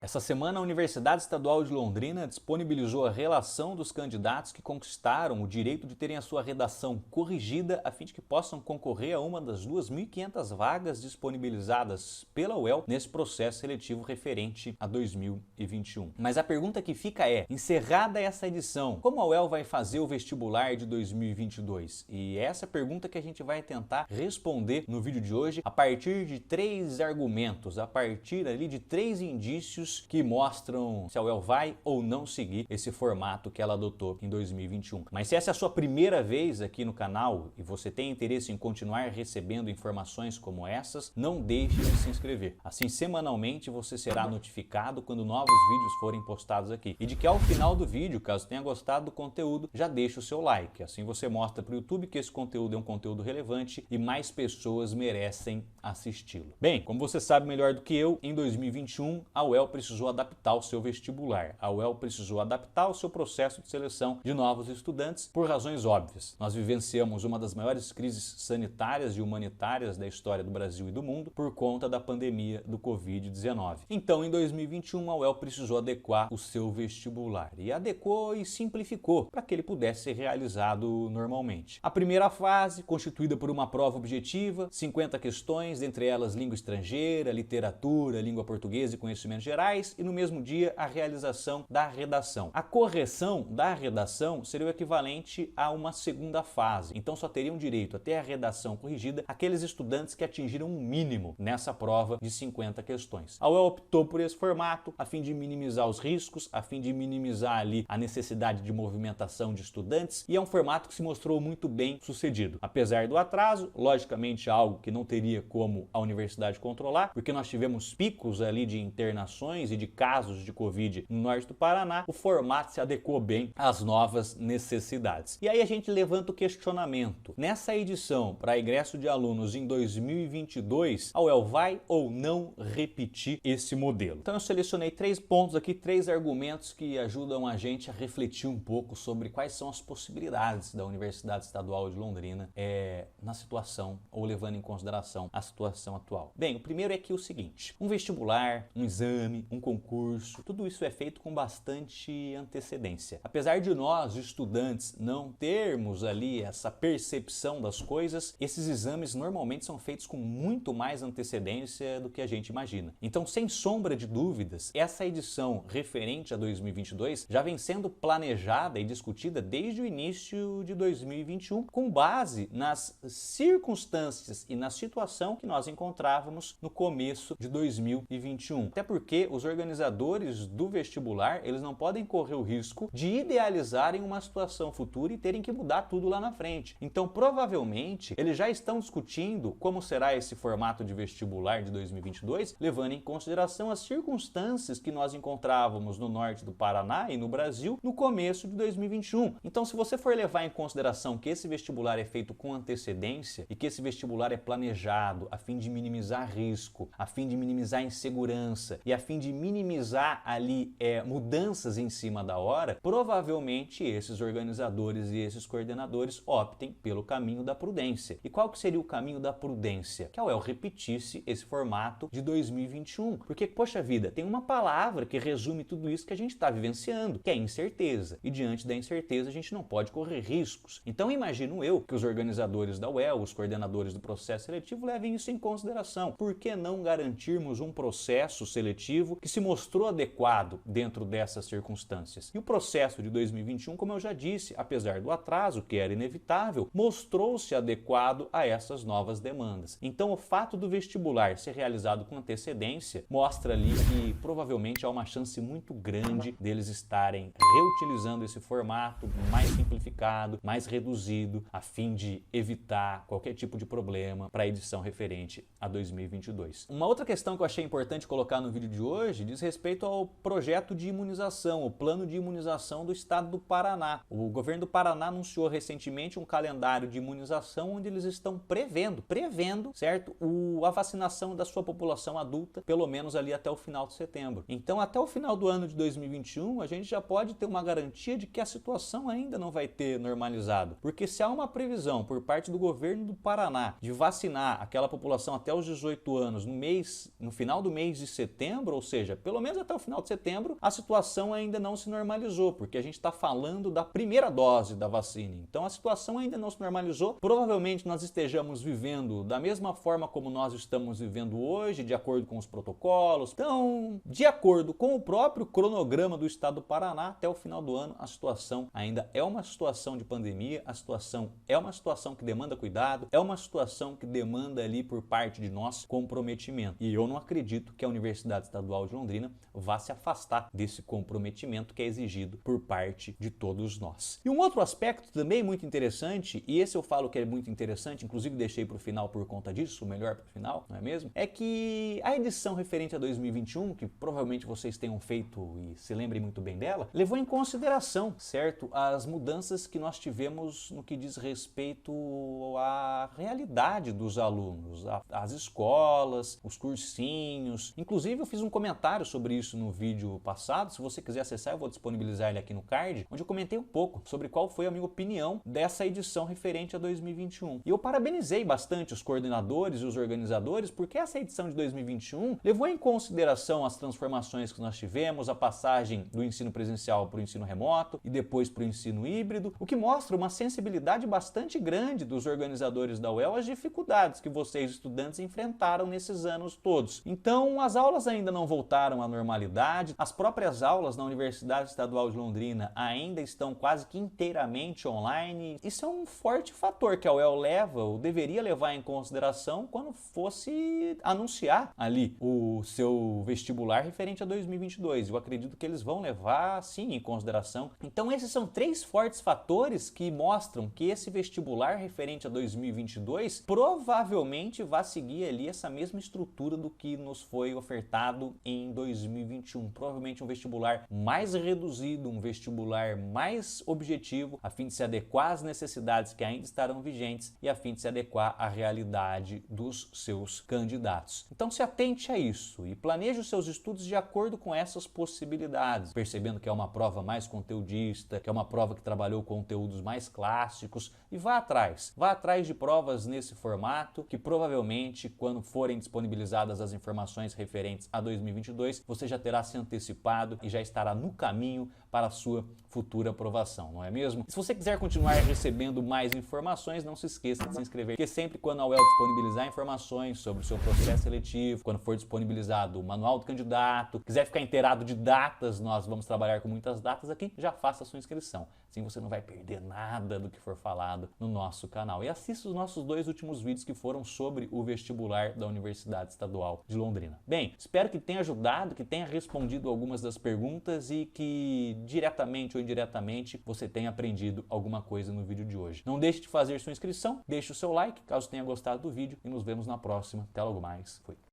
Essa semana, a Universidade Estadual de Londrina disponibilizou a relação dos candidatos que conquistaram o direito de terem a sua redação corrigida a fim de que possam concorrer a uma das 2.500 vagas disponibilizadas pela UEL nesse processo seletivo referente a 2021. Mas a pergunta que fica é, encerrada essa edição, como a UEL vai fazer o vestibular de 2022? E essa é a pergunta que a gente vai tentar responder no vídeo de hoje a partir de 3 argumentos, a partir ali de 3 indícios que mostram se a UEL vai ou não seguir esse formato que ela adotou em 2021. Mas se essa é a sua primeira vez aqui no canal e você tem interesse em continuar recebendo informações como essas, não deixe de se inscrever. Assim, semanalmente você será notificado quando novos vídeos forem postados aqui. E de que ao final do vídeo, caso tenha gostado do conteúdo, já deixa o seu like. Assim você mostra para o YouTube que esse conteúdo é um conteúdo relevante e mais pessoas merecem assisti-lo. Bem, como você sabe melhor do que eu, em 2021 a UEL precisou adaptar o seu vestibular. A UEL precisou adaptar o seu processo de seleção de novos estudantes por razões óbvias. Nós vivenciamos uma das maiores crises sanitárias e humanitárias da história do Brasil e do mundo por conta da pandemia do Covid-19. Então, em 2021, a UEL precisou adequar o seu vestibular. E adequou e simplificou para que ele pudesse ser realizado normalmente. A primeira fase, constituída por uma prova objetiva, 50 questões, dentre elas língua estrangeira, literatura, língua portuguesa e conhecimentos gerais, e no mesmo dia a realização da redação. A correção da redação seria o equivalente a uma segunda fase, então só teriam direito a ter a redação corrigida aqueles estudantes que atingiram um mínimo nessa prova de 50 questões. A UEL optou por esse formato a fim de minimizar os riscos, a fim de minimizar ali a necessidade de movimentação de estudantes, e é um formato que se mostrou muito bem sucedido. Apesar do atraso, logicamente algo que não teria como a universidade controlar, porque nós tivemos picos ali de internações e de casos de Covid no norte do Paraná, o formato se adequou bem às novas necessidades. E aí a gente levanta o questionamento. Nessa edição para ingresso de alunos em 2022, a UEL vai ou não repetir esse modelo? Então eu selecionei 3 pontos aqui, 3 argumentos que ajudam a gente a refletir um pouco sobre quais são as possibilidades da Universidade Estadual de Londrina na situação, ou levando em consideração a situação atual. Bem, o primeiro é que o seguinte, um vestibular, um exame, um concurso, tudo isso é feito com bastante antecedência. Apesar de nós, estudantes, não termos ali essa percepção das coisas, esses exames normalmente são feitos com muito mais antecedência do que a gente imagina. Então, sem sombra de dúvidas, essa edição referente a 2022 já vem sendo planejada e discutida desde o início de 2021, com base nas circunstâncias e na situação que nós encontrávamos no começo de 2021. Até porque os organizadores do vestibular, eles não podem correr o risco de idealizarem uma situação futura e terem que mudar tudo lá na frente. Então, provavelmente, eles já estão discutindo como será esse formato de vestibular de 2022, levando em consideração as circunstâncias que nós encontrávamos no norte do Paraná e no Brasil no começo de 2021. Então, se você for levar em consideração que esse vestibular é feito com antecedência e que esse vestibular é planejado a fim de minimizar risco, a fim de minimizar insegurança e a fim de minimizar ali mudanças em cima da hora, provavelmente esses organizadores e esses coordenadores optem pelo caminho da prudência. E qual que seria o caminho da prudência? Que a UEL repetisse esse formato de 2021. Porque, poxa vida, tem uma palavra que resume tudo isso que a gente está vivenciando, que é incerteza. E diante da incerteza a gente não pode correr riscos. Então imagino eu que os organizadores da UEL, os coordenadores do processo seletivo, levem isso em consideração. Por que não garantirmos um processo seletivo que se mostrou adequado dentro dessas circunstâncias? E o processo de 2021, como eu já disse, apesar do atraso, que era inevitável, mostrou-se adequado a essas novas demandas. Então, o fato do vestibular ser realizado com antecedência mostra ali que provavelmente há uma chance muito grande deles estarem reutilizando esse formato mais simplificado, mais reduzido, a fim de evitar qualquer tipo de problema para a edição referente a 2022. Uma outra questão que eu achei importante colocar no vídeo de hoje diz respeito ao projeto de imunização, o plano de imunização do estado do Paraná. O governo do Paraná anunciou recentemente um calendário de imunização onde eles estão prevendo, certo? A vacinação da sua população adulta, pelo menos ali até o final de setembro. Então, até o final do ano de 2021, a gente já pode ter uma garantia de que a situação ainda não vai ter normalizado. Porque se há uma previsão por parte do governo do Paraná de vacinar aquela população até os 18 anos no final do mês de setembro, ou seja, pelo menos até o final de setembro, a situação ainda não se normalizou, porque a gente está falando da primeira dose da vacina. Então a situação ainda não se normalizou. Provavelmente nós estejamos vivendo da mesma forma como nós estamos vivendo hoje, de acordo com os protocolos. Então, de acordo com o próprio cronograma do estado do Paraná, até o final do ano, a situação ainda é uma situação de pandemia, a situação é uma situação que demanda cuidado, é uma situação que demanda ali por parte de nós comprometimento. E eu não acredito que a Universidade Estadual de Londrina vá se afastar desse comprometimento que é exigido por parte de todos nós. E um outro aspecto também muito interessante, e esse eu falo que é muito interessante, inclusive deixei para o final por conta disso, o melhor para o final, não é mesmo? É que a edição referente a 2021, que provavelmente vocês tenham feito e se lembrem muito bem dela, levou em consideração, certo, as mudanças que nós tivemos no que diz respeito à realidade dos alunos, as escolas, os cursinhos. Inclusive eu fiz um comentário sobre isso no vídeo passado, se você quiser acessar eu vou disponibilizar ele aqui no card, onde eu comentei um pouco sobre qual foi a minha opinião dessa edição referente a 2021. E eu parabenizei bastante os coordenadores e os organizadores, porque essa edição de 2021 levou em consideração as transformações que nós tivemos, a passagem do ensino presencial para o ensino remoto e depois para o ensino híbrido, o que mostra uma sensibilidade bastante grande dos organizadores da UEL às dificuldades que vocês, estudantes, enfrentaram nesses anos todos. Então, as aulas ainda não voltaram à normalidade, as próprias aulas na Universidade Estadual de Londrina ainda estão quase que inteiramente online. Isso é um forte fator que a UEL leva, ou deveria levar em consideração quando fosse anunciar ali o seu vestibular referente a 2022. Eu acredito que eles vão levar, sim, em consideração. Então, esses são três fortes fatores que mostram que esse vestibular referente a 2022 provavelmente vai seguir ali essa mesma estrutura do que nos foi ofertado em 2021. Provavelmente um vestibular mais reduzido, um vestibular mais objetivo, a fim de se adequar às necessidades que ainda estarão vigentes e a fim de se adequar à realidade dos seus candidatos. Então se atente a isso e planeje os seus estudos de acordo com essas possibilidades, percebendo que é uma prova mais conteudista, que é uma prova que trabalhou conteúdos mais clássicos, e vá atrás de provas nesse formato, que provavelmente quando forem disponibilizadas as informações referentes a 2022, você já terá se antecipado e já estará no caminho para a sua futura aprovação, não é mesmo? Se você quiser continuar recebendo mais informações, não se esqueça de se inscrever, porque sempre quando a UEL disponibilizar informações sobre o seu processo seletivo, quando for disponibilizado o manual do candidato, quiser ficar inteirado de datas, nós vamos trabalhar com muitas datas aqui, já faça a sua inscrição. Assim você não vai perder nada do que for falado no nosso canal. E assista os nossos 2 últimos vídeos que foram sobre o vestibular da Universidade Estadual de Londrina. Bem, espero que tenha ajudado, que tenha respondido algumas das perguntas e que diretamente ou indiretamente você tenha aprendido alguma coisa no vídeo de hoje. Não deixe de fazer sua inscrição, deixe o seu like caso tenha gostado do vídeo e nos vemos na próxima. Até logo mais. Fui.